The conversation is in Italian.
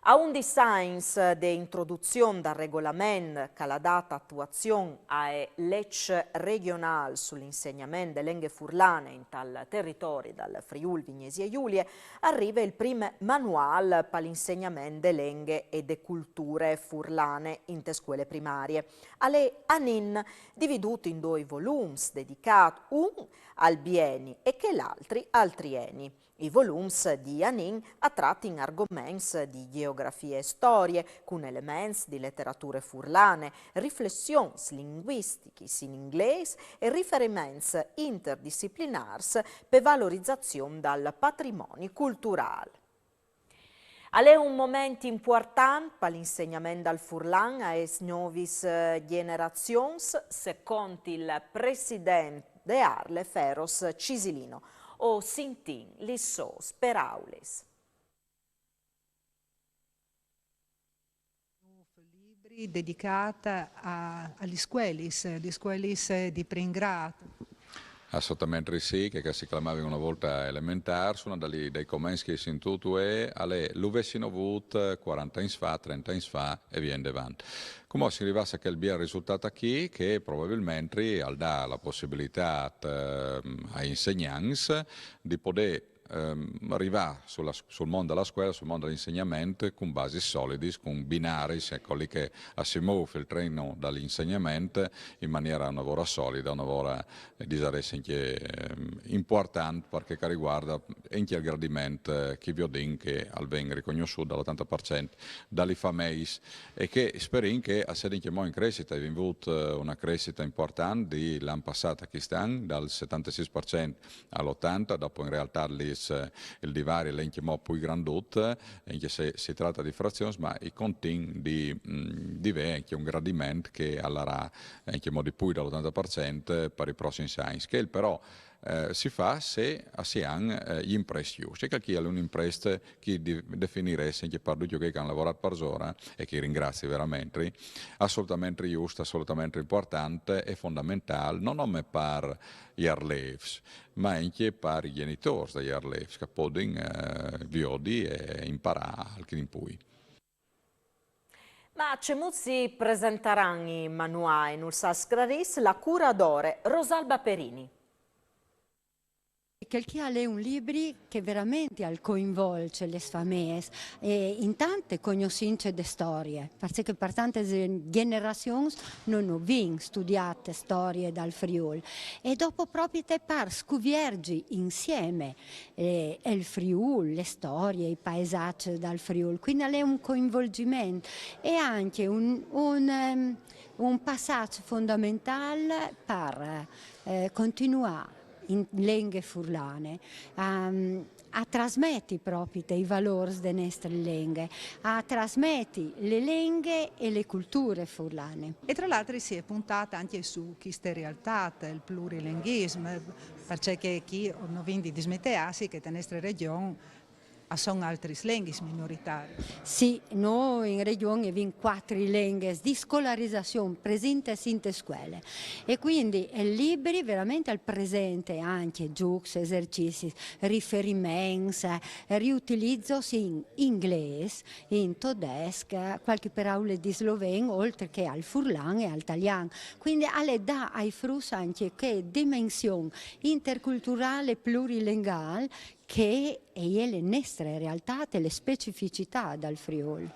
A un designs de introduzione dal regolamento che la data attuazione a legge regionale sull'insegnamento delle lingue furlane in tal territorio dal Friuli Vignesi e Giulie arriva il primo manuale per l'insegnamento delle lingue e de culture furlane in te scuole primarie. Alle ANIN dividuto in due volumi dedicati un al bieni e che l'altri al trieni. I volumi di Anin trattano argomenti di geografia e storie, con elementi di letterature furlane, riflessioni linguistiche in inglese e riferimenti interdisciplinari per valorizzazione del patrimonio culturale. È un momento importante per l'insegnamento del furlan a nuove generazioni, secondo il presidente de Arle Feros Cisilino, o Sintin Lissos per Aules. Libri dedicati agli scuole di Pringrato. Assolutamente sì, che si chiamava una volta elementare, sono dai commenti che si intuitu e alle l'uvessino avuto 40 anni fa, 30 anni fa e viene avanti. Come si arrivasse a che il risultato qui, che probabilmente dà la possibilità ai insegnanti di poter arrivare sul mondo della scuola, sul mondo dell'insegnamento con basi solide, con binari, quelli che si muovono il treno dall'insegnamento in maniera una lavoro solida, una lavoro anche importante perché riguarda anche il gradimento che vi ho detto che viene riconosciuto dall'80% dalle famiglie e che speriamo che a essere anche in crescita, è venuta una crescita importante l'anno passato a Kistan dal 76% all'80%, dopo in realtà il divario è anche più grandotto, anche se si tratta di frazioni, ma i conti di anche un gradimento che allora anche di più dall'80% per i prossimi science, che però si fa se si hanno gli impressioni. C'è che è un'impresa che definiresse anche per tutti che hanno lavorato per ora e che ringrazio veramente, assolutamente giusto, assolutamente importante e fondamentale, non solo per gli arlevi, ma anche per i genitori degli arlevi che possono viodi e imparare anche in poi. Ma Cemuzzi presenteranno in manuale nel Sascraris la curadore Rosalba Perini. Che è un libro che veramente coinvolge le famiglie e in tante conoscenze di storie, perché per tante generazioni non ho studiato storie dal Friuli e dopo proprio te per scoviergi insieme il Friuli, le storie, i paesaggi dal Friuli, quindi è un coinvolgimento e anche un passaggio fondamentale per continuare in lingue furlane, a trasmetti proprio i valori delle nostre lingue, a trasmetti le lingue e le culture furlane. E tra l'altro si è puntata anche su queste realtà, il plurilinguismo, perché chi non viene di smettersi che nella nostra regione sono altre lingue minoritari. Sì, noi in regione abbiamo 4 lingue di scolarizzazione presenti in te scuole e quindi il libro veramente al presente anche giochi, esercizi, riferimenti, riutilizzo in inglese, in tedesco, qualche parola di sloveno, oltre che al furlan e al italiano. Quindi alle dà ai frus anche che dimensione interculturale plurilinguale che è le nostre realtà e le specificità dal Friuli.